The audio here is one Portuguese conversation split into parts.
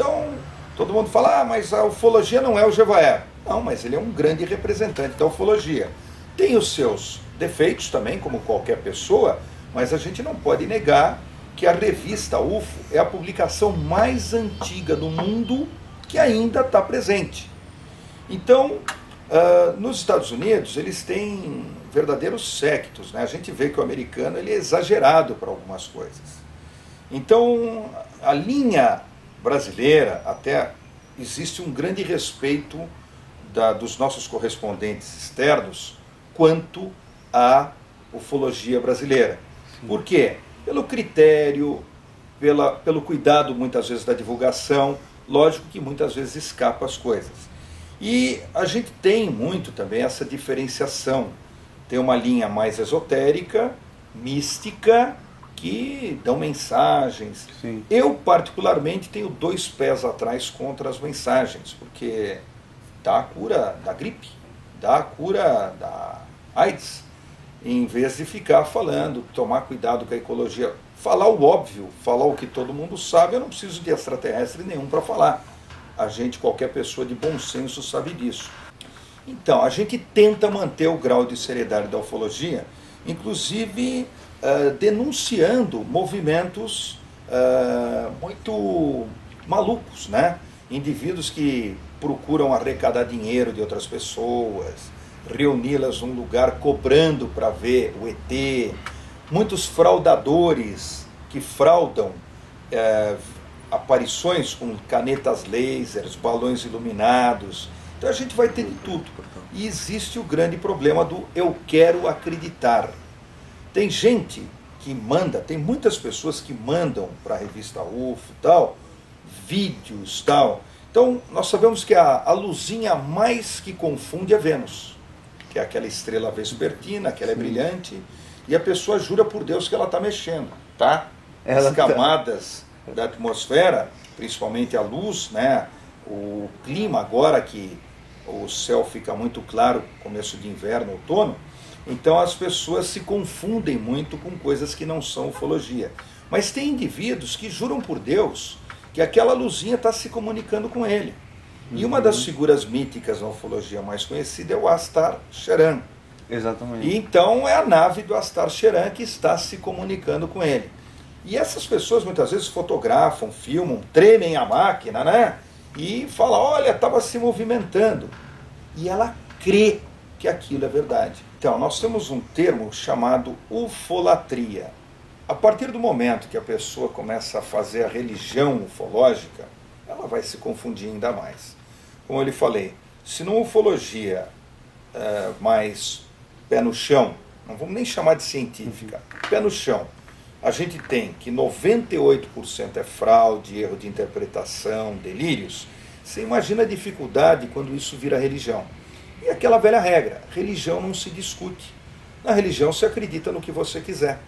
Então, todo mundo fala, ah, mas a ufologia não é o Jevaer. Não, mas ele é um grande representante da ufologia. Tem os seus defeitos também, como qualquer pessoa, mas a gente não pode negar que a revista UFO é a publicação mais antiga do mundo que ainda está presente. Então, nos Estados Unidos, eles têm verdadeiros séquitos, né? A gente vê que o americano ele é exagerado para algumas coisas. Então, a linha brasileira, até existe um grande respeito dos nossos correspondentes externos quanto à ufologia brasileira. Sim. Por quê? Pelo critério, pelo cuidado muitas vezes da divulgação, lógico que muitas vezes escapa as coisas. E a gente tem muito também essa diferenciação. Tem uma linha mais esotérica, mística, que dão mensagens. Sim. Eu, particularmente, tenho 2 pés atrás contra as mensagens, porque dá a cura da gripe, dá a cura da AIDS, em vez de ficar falando, tomar cuidado com a ecologia, falar o óbvio, falar o que todo mundo sabe. Eu não preciso de extraterrestre nenhum para falar. A gente, qualquer pessoa de bom senso sabe disso. Então, a gente tenta manter o grau de seriedade da ufologia, inclusive denunciando movimentos muito malucos, né? Indivíduos que procuram arrecadar dinheiro de outras pessoas, reuni-las num lugar cobrando para ver o ET, muitos fraudadores que fraudam aparições com canetas lasers, balões iluminados. Então a gente vai ter de tudo. E existe o grande problema do eu quero acreditar. Tem gente que manda, tem muitas pessoas que mandam para a revista UFO, tal, vídeos, tal. Então nós sabemos que a luzinha mais que confunde é Vênus, que é aquela estrela vespertina, que ela é brilhante, e a pessoa jura por Deus que ela está mexendo, tá? As camadas da atmosfera, principalmente a luz, né? O clima agora que o céu fica muito claro, começo de inverno, outono, então as pessoas se confundem muito com coisas que não são ufologia. Mas tem indivíduos que juram por Deus que aquela luzinha está se comunicando com ele. E uma das figuras míticas na ufologia mais conhecida é o Astar Sheran. Exatamente. E então é a nave do Astar Sheran que está se comunicando com ele. E essas pessoas muitas vezes fotografam, filmam, tremem a máquina, né? E falam, olha, estava se movimentando. E ela crê que aquilo é verdade. Então, nós temos um termo chamado ufolatria. A partir do momento que a pessoa começa a fazer a religião ufológica, ela vai se confundir ainda mais. Como eu lhe falei, se numa ufologia mais pé no chão, não vamos nem chamar de científica, pé no chão, a gente tem que 98% é fraude, erro de interpretação, delírios. Você imagina a dificuldade quando isso vira religião. E aquela velha regra, religião não se discute. Na religião se acredita no que você quiser.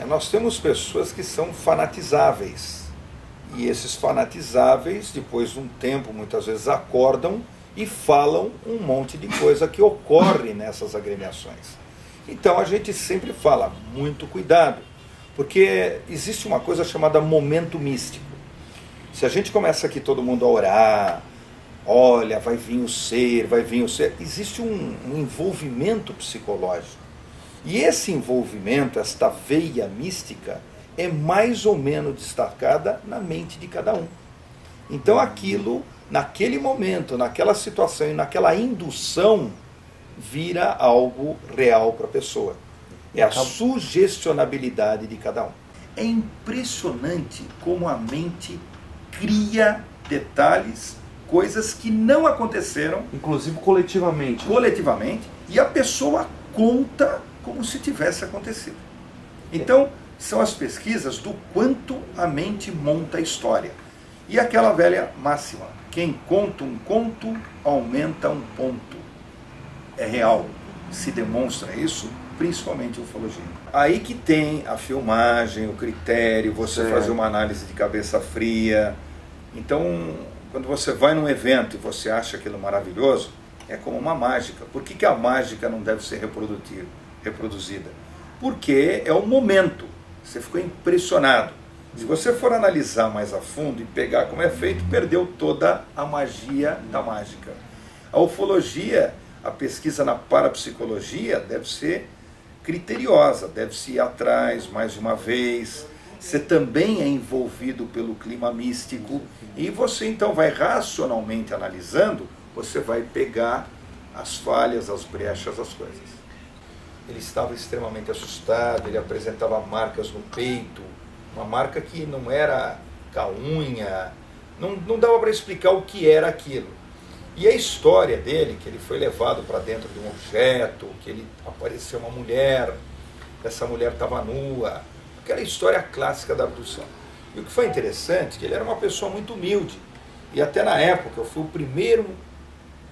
Nós temos pessoas que são fanatizáveis. E esses fanatizáveis, depois de um tempo, muitas vezes acordam e falam um monte de coisa que ocorre nessas agremiações. Então a gente sempre fala, muito cuidado, porque existe uma coisa chamada momento místico. Se a gente começa aqui todo mundo a orar, olha, vai vir o ser, vai vir o ser, existe um envolvimento psicológico. E esse envolvimento, esta veia mística, é mais ou menos destacada na mente de cada um. Então aquilo, naquele momento, naquela situação e naquela indução, vira algo real para a pessoa. É a sugestionabilidade de cada um. É impressionante como a mente cria detalhes, coisas que não aconteceram. Inclusive coletivamente. Coletivamente. E a pessoa conta como se tivesse acontecido. Então, são as pesquisas do quanto a mente monta a história. E aquela velha máxima, quem conta um conto, aumenta um ponto. É real. Se demonstra isso, principalmente em ufologia. Aí que tem a filmagem, o critério, você fazer uma análise de cabeça fria. Então, quando você vai num evento e você acha aquilo maravilhoso, é como uma mágica. Por que a mágica não deve ser reproduzida? Porque é o momento. Você ficou impressionado. Se você for analisar mais a fundo e pegar como é feito, perdeu toda a magia da mágica. A ufologia, a pesquisa na parapsicologia deve ser criteriosa, deve-se ir atrás mais de uma vez. Você também é envolvido pelo clima místico e você então vai racionalmente analisando, você vai pegar as falhas, as brechas, as coisas. Ele estava extremamente assustado, ele apresentava marcas no peito, uma marca que não era com a unha, não dava para explicar o que era aquilo. E a história dele, que ele foi levado para dentro de um objeto, que ele apareceu uma mulher, essa mulher estava nua, aquela história clássica da abdução. E o que foi interessante é que ele era uma pessoa muito humilde, e até na época eu fui o primeiro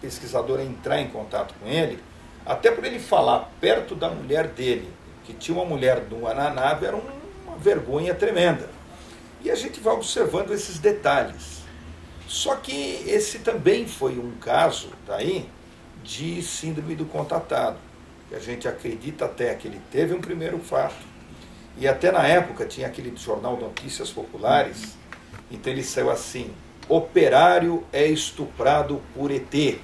pesquisador a entrar em contato com ele, até por ele falar perto da mulher dele, que tinha uma mulher nua na nave, era uma vergonha tremenda. E a gente vai observando esses detalhes. Só que esse também foi um caso daí de síndrome do contatado, que a gente acredita até que ele teve um primeiro fato, e até na época tinha aquele jornal Notícias Populares, então ele saiu assim: operário é estuprado por ET.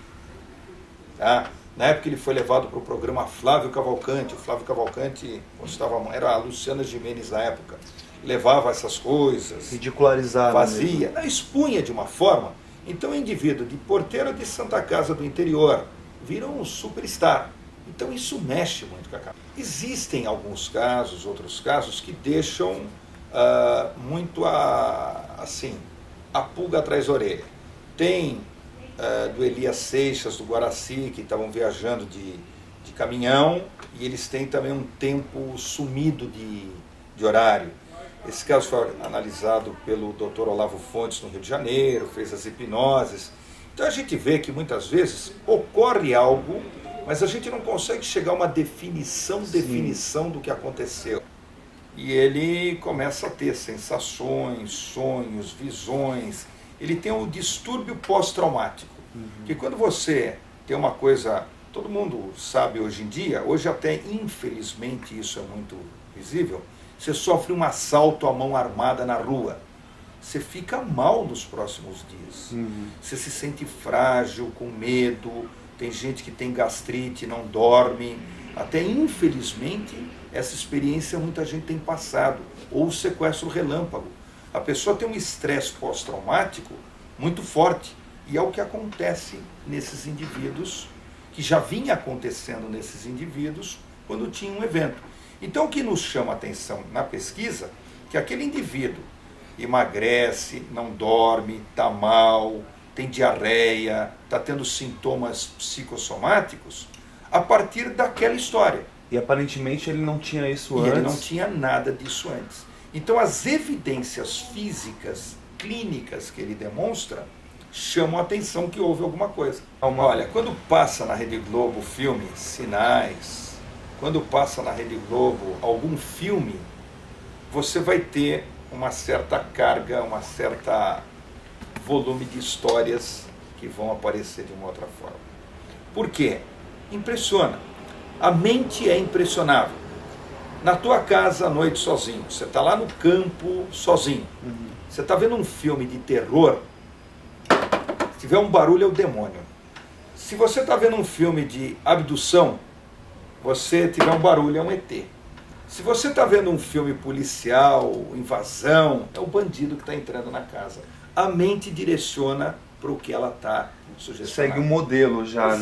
Tá? Na época ele foi levado para o programa Flávio Cavalcante. O Flávio Cavalcante era a Luciana Gimenez na época, levava essas coisas, ridicularizava, fazia, expunha de uma forma. Então o indivíduo de Porteira de Santa Casa do interior vira um superstar. Então isso mexe muito com a cabeça. Existem alguns casos, outros casos, que deixam muito assim, a pulga atrás da orelha. Tem do Elias Seixas, do Guaraci, que estavam viajando de caminhão, e eles têm também um tempo sumido de horário. Esse caso foi analisado pelo Dr. Olavo Fontes no Rio de Janeiro, fez as hipnoses. Então a gente vê que muitas vezes ocorre algo, mas a gente não consegue chegar a uma definição do que aconteceu. E ele começa a ter sensações, sonhos, visões. Ele tem um distúrbio pós-traumático. Que quando você tem uma coisa, todo mundo sabe hoje em dia, hoje até infelizmente isso é muito visível, você sofre um assalto à mão armada na rua, você fica mal nos próximos dias. Você se sente frágil, com medo, tem gente que tem gastrite, não dorme. Até infelizmente essa experiência muita gente tem passado, ou o sequestro relâmpago. A pessoa tem um estresse pós-traumático muito forte, e é o que acontece nesses indivíduos, que já vinha acontecendo nesses indivíduos quando tinha um evento. Então o que nos chama a atenção na pesquisa, que aquele indivíduo emagrece, não dorme, está mal, tem diarreia, está tendo sintomas psicossomáticos, a partir daquela história. E aparentemente ele não tinha isso antes. Ele não tinha nada disso antes. Então as evidências físicas, clínicas que ele demonstra, chamam a atenção que houve alguma coisa. Olha, quando passa na Rede Globo o filme Sinais, quando passa na Rede Globo algum filme, você vai ter uma certa carga, uma certa volume de histórias que vão aparecer de uma outra forma. Por quê? Impressiona. A mente é impressionável. Na tua casa à noite sozinho, você está lá no campo sozinho, você está vendo um filme de terror, se tiver um barulho é o demônio. Se você está vendo um filme de abdução, você tiver um barulho é um ET. Se você está vendo um filme policial, invasão, é o bandido que está entrando na casa. A mente direciona para o que ela está sugestionando. Segue um modelo já, né?